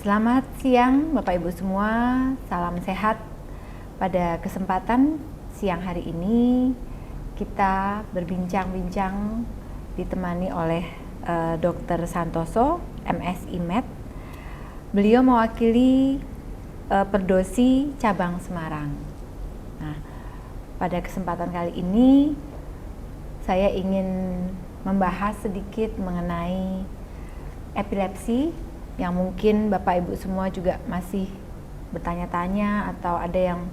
Selamat siang Bapak Ibu semua, salam sehat. Pada kesempatan siang hari ini kita berbincang-bincang ditemani oleh Dr. Santoso, MSI Med. Beliau mewakili Perdosi Cabang Semarang. Nah, pada kesempatan kali ini saya ingin membahas sedikit mengenai epilepsi yang mungkin Bapak Ibu semua juga masih bertanya-tanya atau ada yang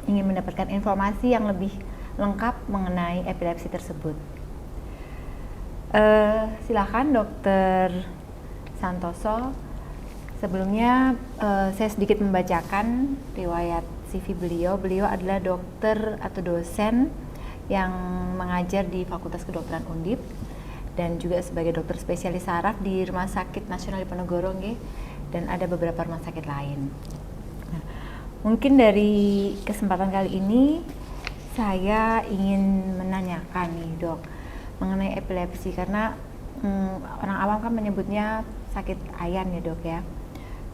ingin mendapatkan informasi yang lebih lengkap mengenai epilepsi tersebut. Silakan Dr. Santoso. Sebelumnya saya sedikit membacakan riwayat CV beliau. Beliau adalah dokter atau dosen yang mengajar di Fakultas Kedokteran Undip dan juga sebagai dokter spesialis saraf di Rumah Sakit Nasional Diponegoro dan ada beberapa rumah sakit lain. Nah, mungkin dari kesempatan kali ini saya ingin menanyakan nih Dok mengenai epilepsi karena orang awam kan menyebutnya sakit ayan ya Dok ya,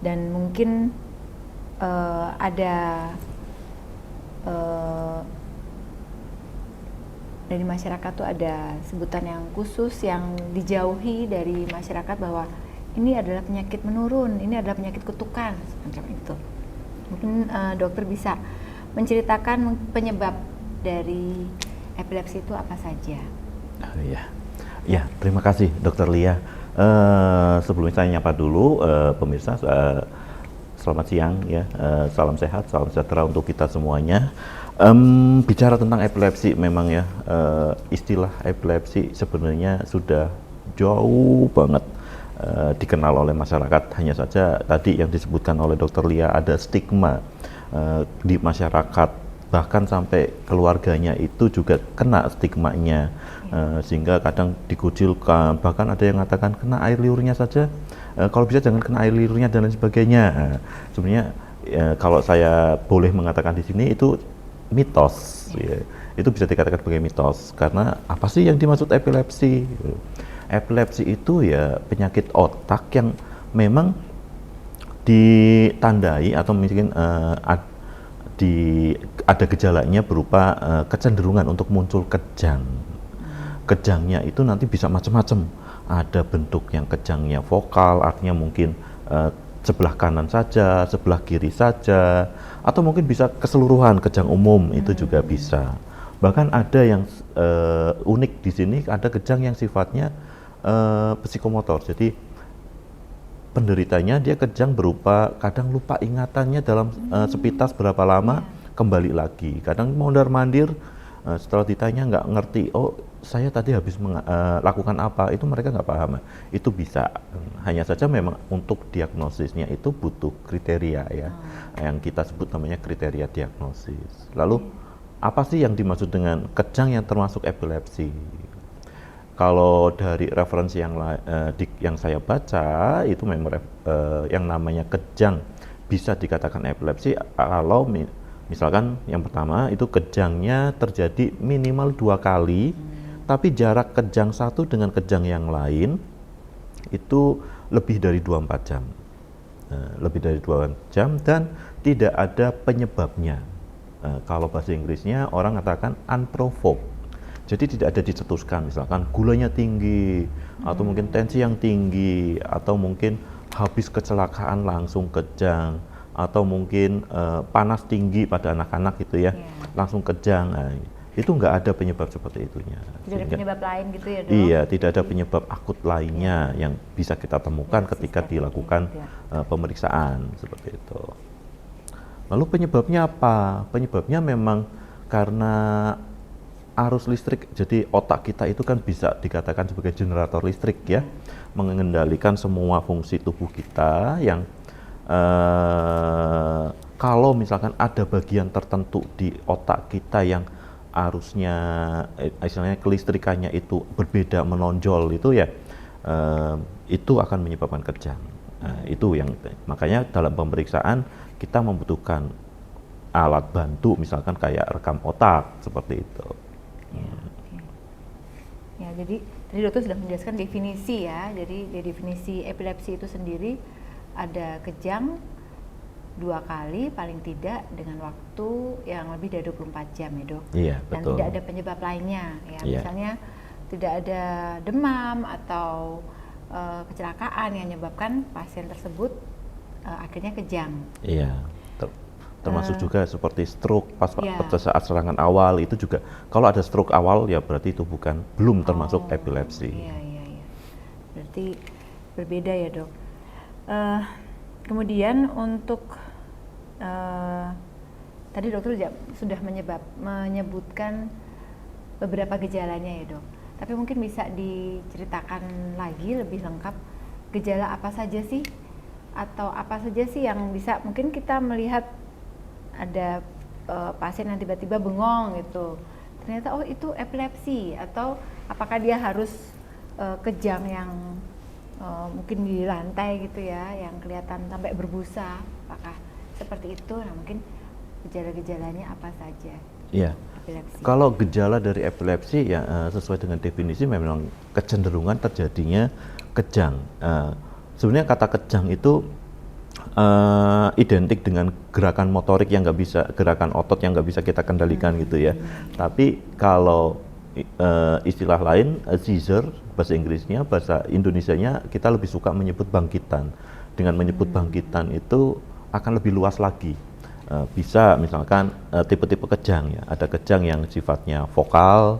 dan mungkin ada dari masyarakat tuh ada sebutan yang khusus yang dijauhi dari masyarakat bahwa ini adalah penyakit menurun, ini adalah penyakit kutukan, semacam itu. Mungkin dokter bisa menceritakan penyebab dari epilepsi itu apa saja? Ya, terima kasih Dokter Lia. Sebelumnya saya nyapa dulu pemirsa, selamat siang ya, salam sehat, salam sejahtera untuk kita semuanya. Bicara tentang epilepsi memang ya, istilah epilepsi sebenarnya sudah jauh banget dikenal oleh masyarakat. Hanya saja tadi yang disebutkan oleh Dokter Lia ada stigma di masyarakat, bahkan sampai keluarganya itu juga kena stigmanya, sehingga kadang dikucilkan, bahkan ada yang mengatakan kena air liurnya saja, kalau bisa jangan kena air liurnya dan lain sebagainya. Sebenarnya kalau saya boleh mengatakan di sini itu mitos, ya. Itu bisa dikatakan sebagai mitos. Karena apa sih yang dimaksud epilepsi? Epilepsi itu ya penyakit otak yang memang ditandai atau mungkin ada gejalanya berupa kecenderungan untuk muncul kejang. Kejangnya itu nanti bisa macam-macam. Ada bentuk yang kejangnya vokal, artinya mungkin sebelah kanan saja, sebelah kiri saja, atau mungkin bisa keseluruhan kejang umum, itu juga bisa. Bahkan ada yang unik di sini, ada kejang yang sifatnya psikomotor. Jadi penderitanya dia kejang berupa kadang lupa ingatannya dalam sepintas berapa lama, kembali lagi. Kadang mondar-mandir, setelah ditanya nggak ngerti, oh saya tadi habis lakukan apa, itu mereka nggak paham. Itu bisa. Hanya saja memang untuk diagnosisnya itu butuh kriteria ya, yang kita sebut namanya kriteria diagnosis. Lalu apa sih yang dimaksud dengan kejang yang termasuk epilepsi? Kalau dari referensi yang saya baca itu memang yang namanya kejang bisa dikatakan epilepsi kalau misalkan yang pertama itu kejangnya terjadi minimal 2 kali, tapi jarak kejang satu dengan kejang yang lain itu lebih dari 24 jam. Lebih dari 24 jam dan tidak ada penyebabnya. Kalau bahasa Inggrisnya orang katakan unprovoked. Jadi tidak ada dicetuskan, misalkan gulanya tinggi, atau mungkin tensi yang tinggi, atau mungkin habis kecelakaan langsung kejang, atau mungkin panas tinggi pada anak-anak gitu ya, langsung kejang. Itu nggak ada penyebab seperti itunya. Tidak ada penyebab lain gitu ya Dok? Iya, tidak ada penyebab akut lainnya yang bisa kita temukan ketika dilakukan pemeriksaan seperti itu. Lalu penyebabnya apa? Penyebabnya memang karena arus listrik. Jadi otak kita itu kan bisa dikatakan sebagai generator listrik ya, mengendalikan semua fungsi tubuh kita yang kalau misalkan ada bagian tertentu di otak kita yang arusnya, istilahnya kelistrikannya itu berbeda, menonjol itu ya, itu akan menyebabkan kejang. Itu yang makanya dalam pemeriksaan kita membutuhkan alat bantu, misalkan kayak rekam otak seperti itu. Ya, jadi tadi dokter sudah menjelaskan definisi ya. Jadi definisi epilepsi itu sendiri ada kejang 2 kali paling tidak dengan waktu yang lebih dari 24 jam ya dok. Iya, dan betul. tidak ada penyebab lainnya ya, Iya. misalnya tidak ada demam atau kecelakaan yang menyebabkan pasien tersebut akhirnya kejang. Iya, termasuk juga seperti stroke pas Iya. pada saat serangan awal itu juga, kalau ada stroke awal ya berarti itu belum termasuk epilepsi. Iya. Berarti berbeda ya dok. Kemudian untuk tadi dokter sudah menyebutkan beberapa gejalanya ya dok. Tapi mungkin bisa diceritakan lagi lebih lengkap gejala apa saja sih, atau apa saja sih yang bisa mungkin kita melihat ada pasien yang tiba-tiba bengong gitu, ternyata oh itu epilepsi, atau apakah dia harus kejang yang mungkin di lantai gitu ya, yang kelihatan sampai berbusa, apakah seperti itu? Nah mungkin gejala-gejalanya apa saja? Iya. Epilepsi. Kalau gejala dari epilepsi ya sesuai dengan definisi memang kecenderungan terjadinya kejang. Sebenarnya kata kejang itu identik dengan gerakan motorik yang nggak bisa, gerakan otot yang nggak bisa kita kendalikan gitu ya. Tapi kalau istilah lain seizure, bahasa Inggrisnya, bahasa Indonesianya kita lebih suka menyebut bangkitan. Dengan menyebut bangkitan itu akan lebih luas lagi. Bisa misalkan tipe-tipe kejang ya, ada kejang yang sifatnya vokal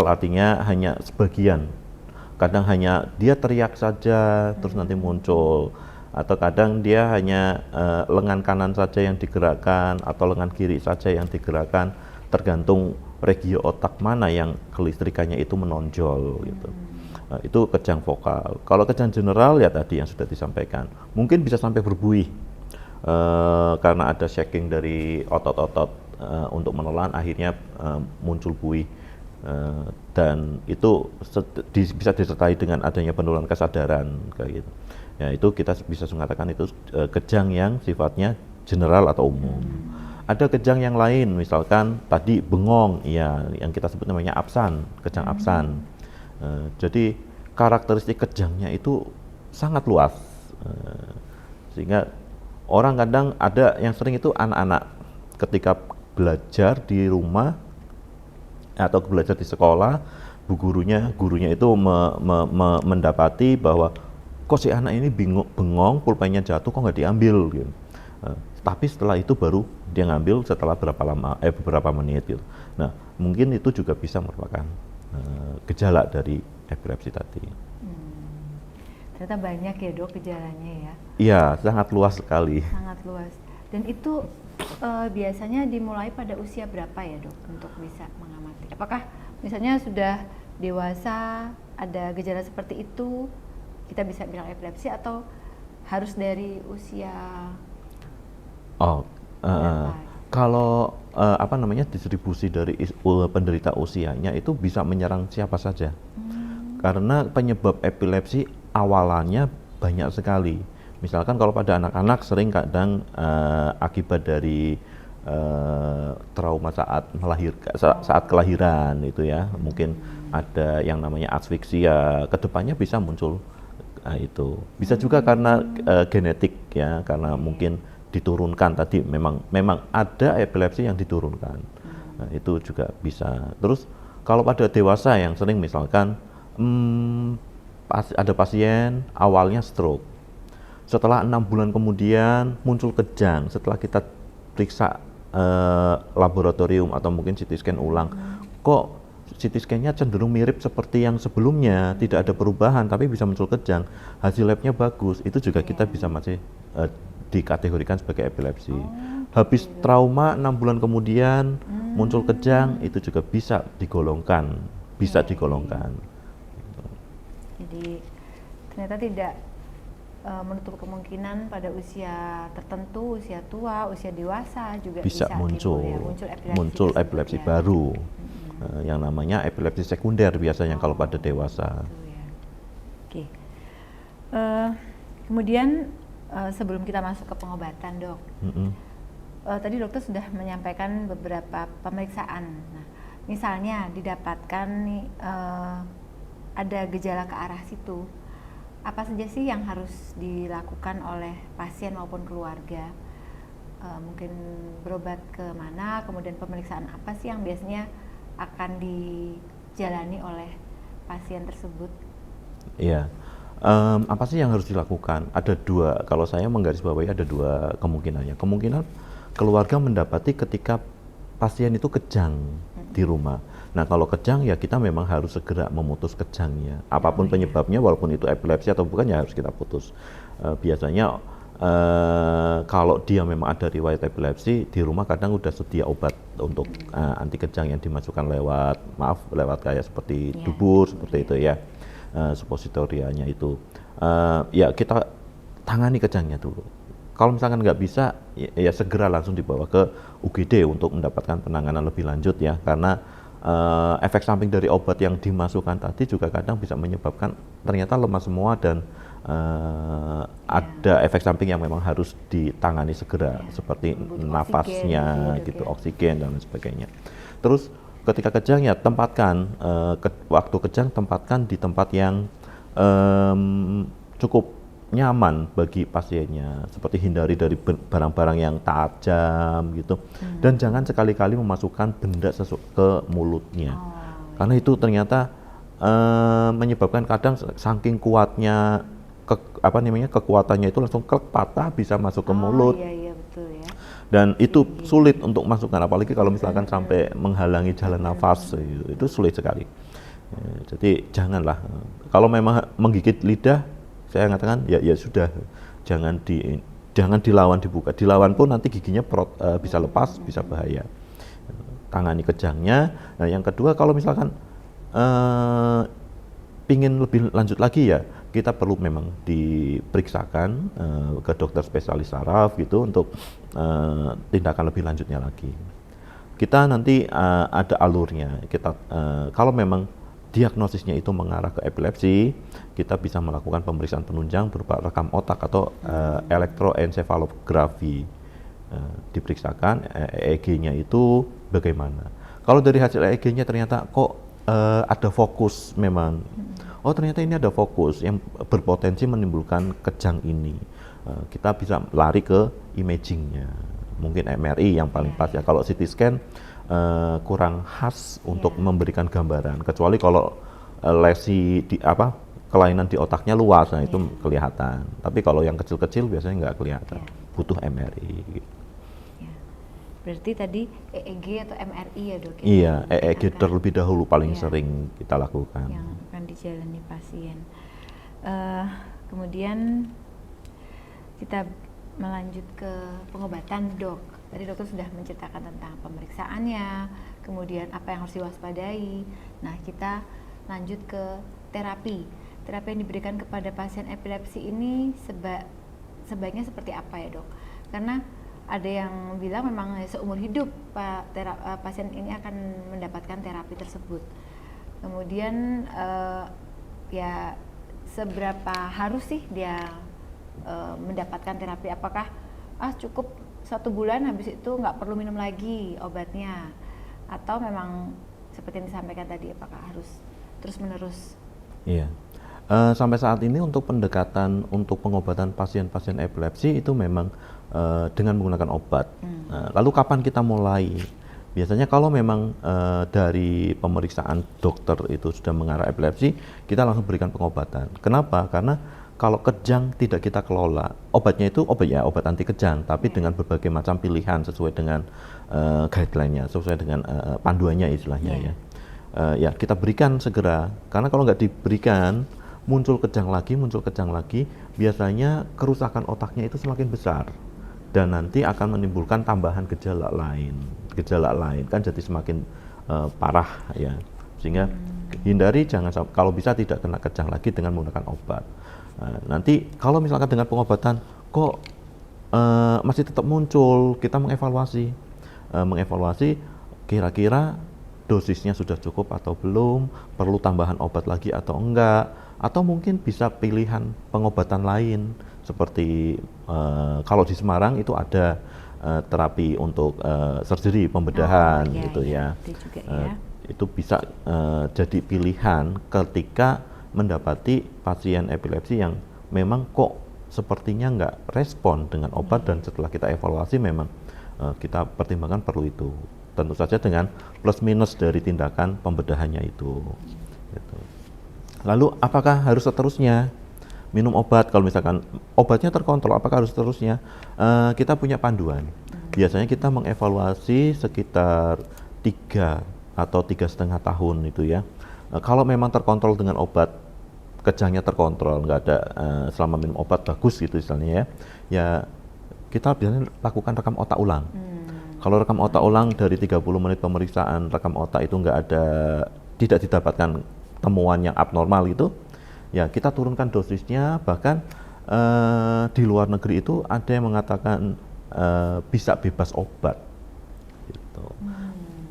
artinya hanya sebagian, kadang hanya dia teriak saja terus nanti muncul, atau kadang dia hanya lengan kanan saja yang digerakkan atau lengan kiri saja yang digerakkan, tergantung regio otak mana yang kelistrikannya itu menonjol gitu. Itu kejang vokal. Kalau kejang general ya tadi yang sudah disampaikan, mungkin bisa sampai berbuih. Karena ada shaking dari otot-otot untuk menelan, akhirnya muncul buih, dan itu bisa disertai dengan adanya penurunan kesadaran kayak gitu. Ya itu kita bisa mengatakan itu kejang yang sifatnya general atau umum. Ada kejang yang lain, misalkan tadi bengong, ya yang kita sebut namanya absan, kejang absan. Jadi karakteristik kejangnya itu sangat luas, sehingga orang kadang ada yang sering itu anak-anak ketika belajar di rumah atau belajar di sekolah, gurunya itu mendapati bahwa kok si anak ini bengong, pulpennya jatuh kok nggak diambil gitu. Tapi setelah itu baru dia ngambil setelah beberapa menit gitu. Nah mungkin itu juga bisa merupakan gejala dari epilepsi tadi. Ternyata banyak ya dok gejalanya ya. Iya, sangat luas sekali. Sangat luas. Dan itu biasanya dimulai pada usia berapa ya dok untuk bisa mengamati? Apakah misalnya sudah dewasa ada gejala seperti itu kita bisa bilang epilepsi, atau harus dari usia berapa? Kalau distribusi dari penderita usianya itu bisa menyerang siapa saja. Karena penyebab epilepsi awalannya banyak sekali. Misalkan kalau pada anak-anak sering kadang akibat dari trauma saat kelahiran itu ya, mungkin ada yang namanya asfiksia, kedepannya bisa muncul itu. Bisa juga karena genetik ya, karena mungkin diturunkan tadi, memang ada epilepsi yang diturunkan. Nah, itu juga bisa. Terus kalau pada dewasa yang sering misalkan ada pasien awalnya stroke, setelah 6 bulan kemudian muncul kejang, setelah kita periksa laboratorium atau mungkin CT scan ulang, kok CT scan-nya cenderung mirip seperti yang sebelumnya, tidak ada perubahan tapi bisa muncul kejang, hasil labnya bagus, itu juga kita bisa masih dikategorikan sebagai epilepsi. Habis trauma 6 bulan kemudian muncul kejang, itu juga bisa digolongkan. Jadi ternyata tidak menutup kemungkinan pada usia tertentu, usia tua, usia dewasa juga bisa muncul epilepsi ya. baru, yang namanya epilepsi sekunder biasanya kalau pada dewasa. Ya. Oke. Kemudian sebelum kita masuk ke pengobatan dok, tadi dokter sudah menyampaikan beberapa pemeriksaan. Nah, misalnya didapatkan nih ada gejala ke arah situ, apa saja sih yang harus dilakukan oleh pasien maupun keluarga? Mungkin berobat ke mana, kemudian pemeriksaan apa sih yang biasanya akan dijalani oleh pasien tersebut? Iya. Apa sih yang harus dilakukan? Ada dua, kalau saya menggarisbawahi ada dua kemungkinannya. Kemungkinan keluarga mendapati ketika pasien itu kejang di rumah. Nah, kalau kejang ya kita memang harus segera memutus kejangnya. Apapun penyebabnya, walaupun itu epilepsi atau bukan, ya harus kita putus. Biasanya kalau dia memang ada riwayat epilepsi, di rumah kadang udah sedia obat untuk anti kejang yang dimasukkan lewat kayak seperti dubur, seperti itu ya, suppositorianya itu. Ya kita tangani kejangnya dulu. Kalau misalkan nggak bisa, ya segera langsung dibawa ke UGD untuk mendapatkan penanganan lebih lanjut ya, karena efek samping dari obat yang dimasukkan tadi juga kadang bisa menyebabkan ternyata lemah semua dan ada efek samping yang memang harus ditangani segera, seperti nafasnya gitu, oksigen dan lain sebagainya. Terus ketika kejang ya tempatkan, waktu kejang tempatkan di tempat yang cukup nyaman bagi pasiennya, seperti hindari dari barang-barang yang tajam gitu, dan jangan sekali-kali memasukkan benda ke mulutnya, karena itu ternyata menyebabkan kadang saking kuatnya kekuatannya itu langsung patah, bisa masuk ke mulut. Iya, betul ya. Dan itu sulit untuk masukkan, apalagi kalau misalkan sampai menghalangi jalan nafas, itu sulit sekali. Jadi janganlah, kalau memang menggigit lidah, saya katakan ya sudah, jangan dilawan, dibuka. Dilawan pun nanti giginya bisa lepas, bisa bahaya. Tangani kejangnya. Nah, yang kedua, kalau misalkan pingin lebih lanjut lagi ya, kita perlu memang diperiksakan ke dokter spesialis saraf gitu untuk tindakan lebih lanjutnya lagi. Kita nanti ada alurnya. Kita kalau memang diagnosisnya itu mengarah ke epilepsi, kita bisa melakukan pemeriksaan penunjang berupa rekam otak atau elektroensefalografi. Diperiksakan EEG-nya itu bagaimana. Kalau dari hasil EEG-nya ternyata kok ada fokus memang. Oh, ternyata ini ada fokus yang berpotensi menimbulkan kejang ini. Kita bisa lari ke imagingnya. Mungkin MRI yang paling pas ya. Kalau CT scan kurang khas untuk memberikan gambaran, kecuali kalau lesi kelainan di otaknya luas, nah itu kelihatan. Tapi kalau yang kecil-kecil biasanya nggak kelihatan, butuh MRI. Gitu. Berarti tadi EEG atau MRI ya dok? Iya, EEG terlebih dahulu paling sering kita lakukan. Yang akan dijalani pasien. Kemudian kita melanjut ke pengobatan dok. Tadi dokter sudah menceritakan tentang pemeriksaannya, kemudian apa yang harus diwaspadai. Nah, kita lanjut ke terapi. Terapi yang diberikan kepada pasien epilepsi ini sebaiknya seperti apa ya dok? Karena ada yang bilang memang seumur hidup pasien ini akan mendapatkan terapi tersebut. Kemudian ya seberapa harus sih dia mendapatkan terapi? Apakah cukup 1 bulan habis itu nggak perlu minum lagi obatnya, atau memang seperti yang disampaikan tadi, apakah harus terus menerus? Iya, sampai saat ini untuk pendekatan untuk pengobatan pasien-pasien epilepsi itu memang dengan menggunakan obat. Lalu kapan kita mulai? Biasanya kalau memang dari pemeriksaan dokter itu sudah mengarah epilepsi, kita langsung berikan pengobatan. Kenapa? Karena kalau kejang tidak kita kelola, obatnya itu obat anti kejang, tapi dengan berbagai macam pilihan sesuai dengan guideline-nya, sesuai dengan panduannya istilahnya ya kita berikan segera. Karena kalau nggak diberikan, muncul kejang lagi, biasanya kerusakan otaknya itu semakin besar dan nanti akan menimbulkan tambahan gejala lain kan, jadi semakin parah ya. Sehingga hindari, jangan kalau bisa tidak kena kejang lagi dengan menggunakan obat. Nanti kalau misalkan dengan pengobatan kok masih tetap muncul, kita mengevaluasi kira-kira dosisnya sudah cukup atau belum, perlu tambahan obat lagi atau enggak, atau mungkin bisa pilihan pengobatan lain seperti kalau di Semarang itu ada terapi untuk surgery, pembedahan gitu ya. Itu juga, itu bisa jadi pilihan ketika mendapati pasien epilepsi yang memang kok sepertinya nggak respon dengan obat, dan setelah kita evaluasi memang kita pertimbangkan perlu itu. Tentu saja dengan plus minus dari tindakan pembedahannya itu. Gitu. Lalu apakah harus seterusnya minum obat? Kalau misalkan obatnya terkontrol, apakah harus seterusnya? Kita punya panduan. Biasanya kita mengevaluasi sekitar 3 atau 3,5 tahun itu ya. Kalau memang terkontrol dengan obat, kejangnya terkontrol, nggak ada selama minum obat bagus gitu istilahnya ya. Ya kita biasanya lakukan rekam otak ulang. Kalau rekam otak ulang dari 30 menit pemeriksaan rekam otak itu tidak didapatkan temuan yang abnormal itu, ya kita turunkan dosisnya. Bahkan di luar negeri itu ada yang mengatakan bisa bebas obat. Gitu.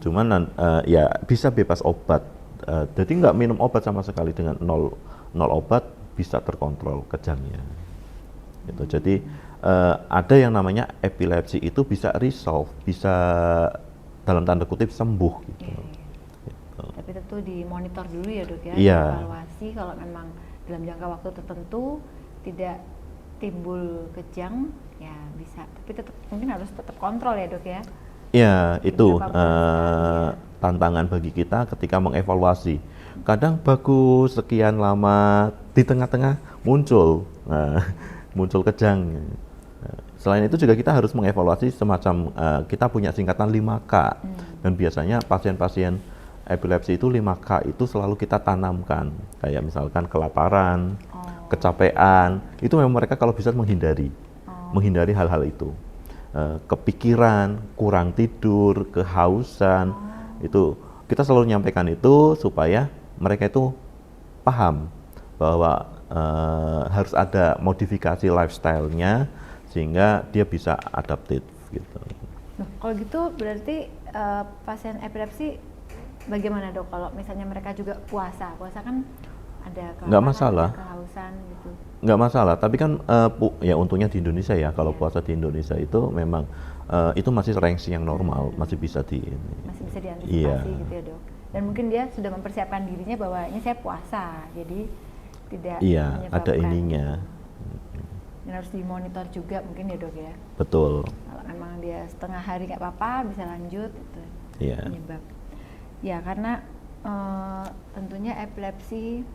Cuman ya bisa bebas obat. Jadi nggak minum obat sama sekali, dengan nol obat bisa terkontrol kejangnya. Gitu. Jadi ada yang namanya epilepsi itu bisa resolve, bisa dalam tanda kutip sembuh gitu. Gitu. Tapi tentu dimonitor dulu ya dok ya, evaluasi kalau memang dalam jangka waktu tertentu tidak timbul kejang ya bisa, tapi tetap mungkin harus tetap kontrol ya dok ya. Ya itu tantangan bagi kita ketika mengevaluasi. Kadang bagus sekian lama, di tengah-tengah muncul kejang. Selain itu juga kita harus mengevaluasi semacam kita punya singkatan 5K, dan biasanya pasien-pasien epilepsi itu 5K itu selalu kita tanamkan, kayak misalkan kelaparan, kecapean, itu memang mereka kalau bisa menghindari hal-hal itu. Kepikiran, kurang tidur, kehausan, itu kita selalu nyampaikan itu supaya mereka itu paham bahwa harus ada modifikasi lifestyle-nya sehingga dia bisa adaptif gitu. Nah, kalau gitu berarti pasien epilepsi bagaimana dok? Kalau misalnya mereka juga puasa kan ada nggak masalah, kehausan gitu. Nggak masalah, tapi kan ya untungnya di Indonesia ya, kalau puasa di Indonesia itu memang itu masih range yang normal, masih bisa diantisipasi gitu ya dok. Dan mungkin dia sudah mempersiapkan dirinya bahwa ini saya puasa, jadi tidak menyebabkan. Ada ininya. Dan harus dimonitor juga mungkin ya dok ya. Betul. Kalau memang dia setengah hari nggak apa-apa bisa lanjut itu penyebab. Ya karena tentunya epilepsi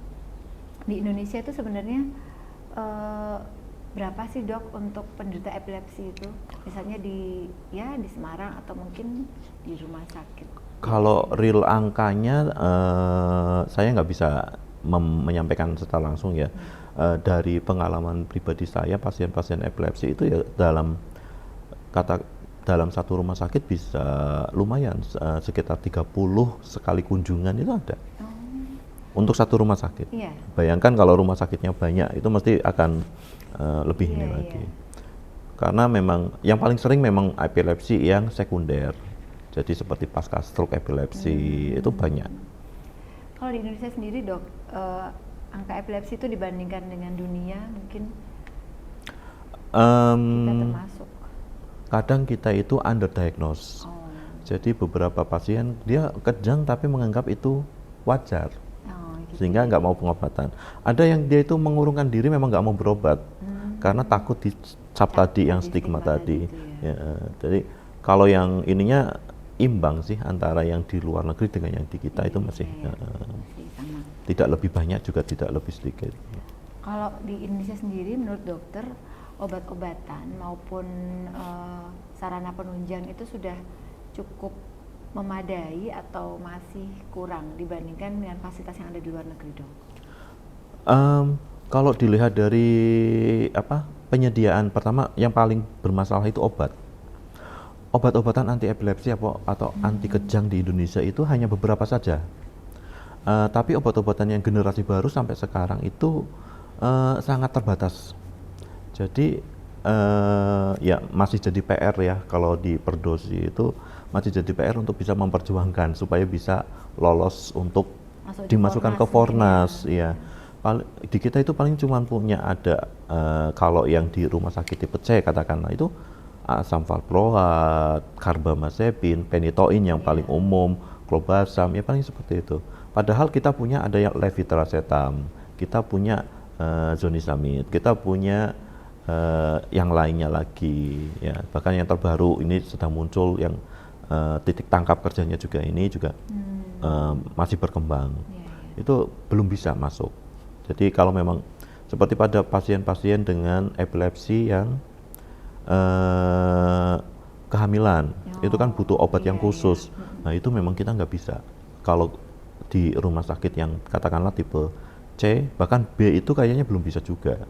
di Indonesia itu sebenarnya berapa sih dok untuk penderita epilepsi itu? Misalnya di Semarang atau mungkin di rumah sakit. Kalau real angkanya saya nggak bisa menyampaikan secara langsung ya. Dari pengalaman pribadi saya, pasien-pasien epilepsi itu ya dalam satu rumah sakit bisa lumayan sekitar 30 sekali kunjungan itu ada. Untuk satu rumah sakit. Bayangkan kalau rumah sakitnya banyak, itu mesti akan lebih ini lagi. Karena memang yang paling sering memang epilepsi yang sekunder. Jadi seperti pasca stroke epilepsi itu banyak. Kalau di Indonesia sendiri dok, angka epilepsi itu dibandingkan dengan dunia mungkin kita termasuk. Kadang kita itu underdiagnose. Jadi beberapa pasien dia kejang tapi menganggap itu wajar. Sehingga nggak mau pengobatan. Ada yang dia itu mengurungkan diri, memang nggak mau berobat karena takut dicap tadi yang stigma tadi. Ya, jadi kalau yang ininya imbang sih antara yang di luar negeri dengan yang di kita itu masih tidak lebih banyak juga tidak lebih sedikit. Kalau di Indonesia sendiri menurut dokter obat-obatan maupun sarana penunjang itu sudah cukup memadai atau masih kurang dibandingkan dengan fasilitas yang ada di luar negeri dok? Kalau dilihat dari penyediaan, pertama yang paling bermasalah itu obat-obatan anti epilepsi atau anti kejang di Indonesia itu hanya beberapa saja. Tapi obat-obatan yang generasi baru sampai sekarang itu sangat terbatas. Jadi ya masih jadi PR ya, kalau di Perdosi itu masih jadi PR untuk bisa memperjuangkan supaya bisa lolos untuk dimasukkan ke Fornas ya. Di kita itu paling cuma punya ada kalau yang di rumah sakit tipe C katakanlah itu asam valproat, karbamazepin, penitoin yang paling umum, clobazam ya paling seperti itu. Padahal kita punya ada yang levetiracetam, kita punya zonisamid, kita punya yang lainnya lagi, ya. Bahkan yang terbaru ini sedang muncul yang titik tangkap kerjanya juga ini juga masih berkembang. Itu belum bisa masuk. Jadi kalau memang seperti pada pasien-pasien dengan epilepsi yang kehamilan, itu kan butuh obat yang khusus. Nah itu memang kita nggak bisa. Kalau di rumah sakit yang katakanlah tipe C, bahkan B itu kayaknya belum bisa juga.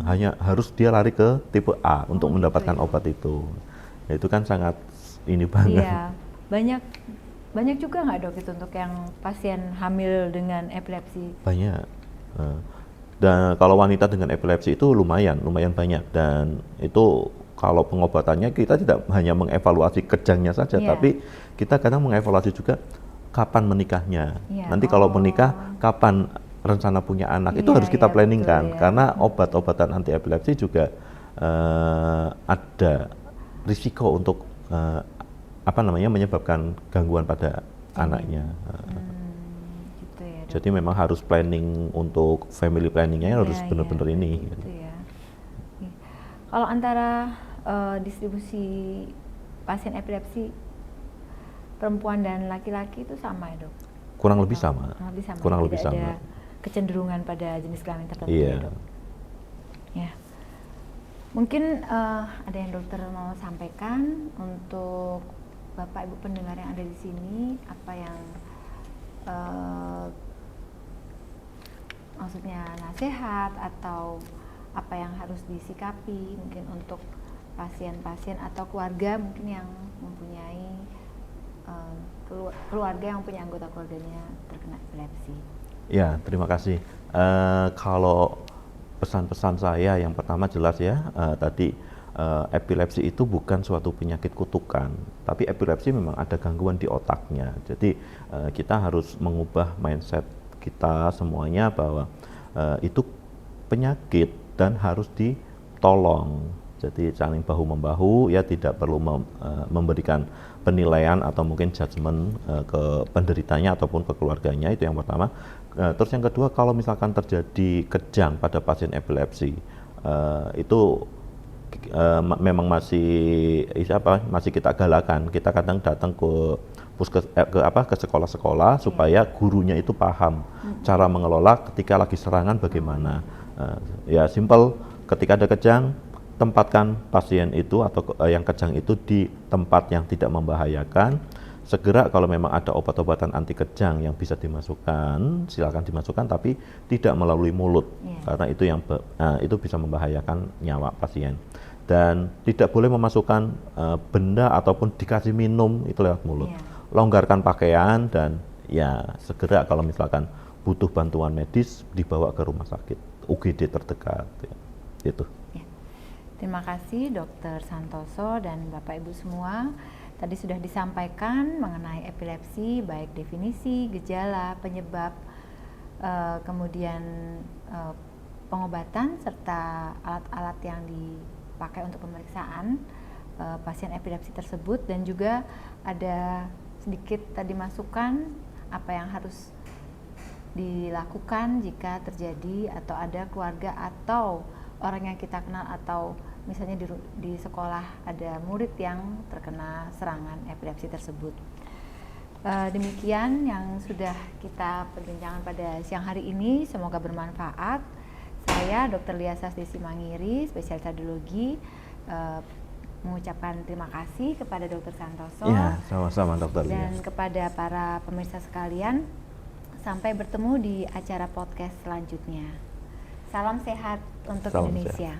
Hanya harus dia lari ke tipe A untuk mendapatkan obat itu. Ya, itu kan sangat ini banget. Iya, banyak juga nggak dok itu untuk yang pasien hamil dengan epilepsi? Banyak. Dan kalau wanita dengan epilepsi itu lumayan banyak, dan itu kalau pengobatannya kita tidak hanya mengevaluasi kejangnya saja, tapi kita kadang mengevaluasi juga kapan menikahnya. Nanti kalau menikah kapan rencana punya anak, itu harus kita planningkan, karena obat-obatan anti epilepsi juga ada risiko untuk menyebabkan gangguan pada anaknya. Gitu ya, jadi memang harus planning, untuk family planningnya harus benar-benar ini. Gitu ya. Kalau antara distribusi pasien epilepsi perempuan dan laki-laki itu sama ya dok? Kurang lebih sama. Kurang lebih sama. Ada kecenderungan pada jenis kelamin tertentu ya dok? Ya. Mungkin ada yang dokter mau sampaikan untuk Bapak Ibu pendengar yang ada di sini, apa yang maksudnya nasihat atau apa yang harus disikapi mungkin untuk pasien-pasien atau keluarga mungkin yang mempunyai keluarga yang punya anggota keluarganya terkena epilepsi. Ya, terima kasih. Kalau pesan-pesan saya yang pertama jelas ya, tadi epilepsi itu bukan suatu penyakit kutukan, tapi epilepsi memang ada gangguan di otaknya. Jadi kita harus mengubah mindset kita semuanya bahwa itu penyakit dan harus ditolong. Jadi saling bahu-membahu, ya, tidak perlu memberikan penilaian atau mungkin judgement ke penderitanya ataupun ke keluarganya, itu yang pertama. Terus yang kedua, kalau misalkan terjadi kejang pada pasien epilepsi, itu memang masih kita galakan. Kita kadang datang ke sekolah-sekolah supaya gurunya itu paham cara mengelola ketika lagi serangan bagaimana. Ya simple, ketika ada kejang, tempatkan pasien itu atau yang kejang itu di tempat yang tidak membahayakan. Segera kalau memang ada obat-obatan anti kejang yang bisa dimasukkan, silakan dimasukkan, tapi tidak melalui mulut, karena itu bisa membahayakan nyawa pasien. Dan tidak boleh memasukkan benda ataupun dikasih minum itu lewat mulut. Longgarkan pakaian, dan ya segera kalau misalkan butuh bantuan medis dibawa ke rumah sakit UGD terdekat. Ya, itu. Terima kasih Dr. Santoso dan Bapak Ibu semua. Tadi sudah disampaikan mengenai epilepsi, baik definisi, gejala, penyebab, kemudian pengobatan serta alat-alat yang dipakai untuk pemeriksaan pasien epilepsi tersebut, dan juga ada sedikit tadi masukan apa yang harus dilakukan jika terjadi atau ada keluarga atau orang yang kita kenal atau misalnya di sekolah ada murid yang terkena serangan epilepsi tersebut. Demikian yang sudah kita perbincangkan pada siang hari ini, semoga bermanfaat. Saya Dr. Lia Sasdesi Mangiri, spesialis radiologi, mengucapkan terima kasih kepada Dr. Santoso. Ya, sama-sama Dr. Lia. Dan kepada para pemirsa sekalian, sampai bertemu di acara podcast selanjutnya. Salam sehat untuk Indonesia.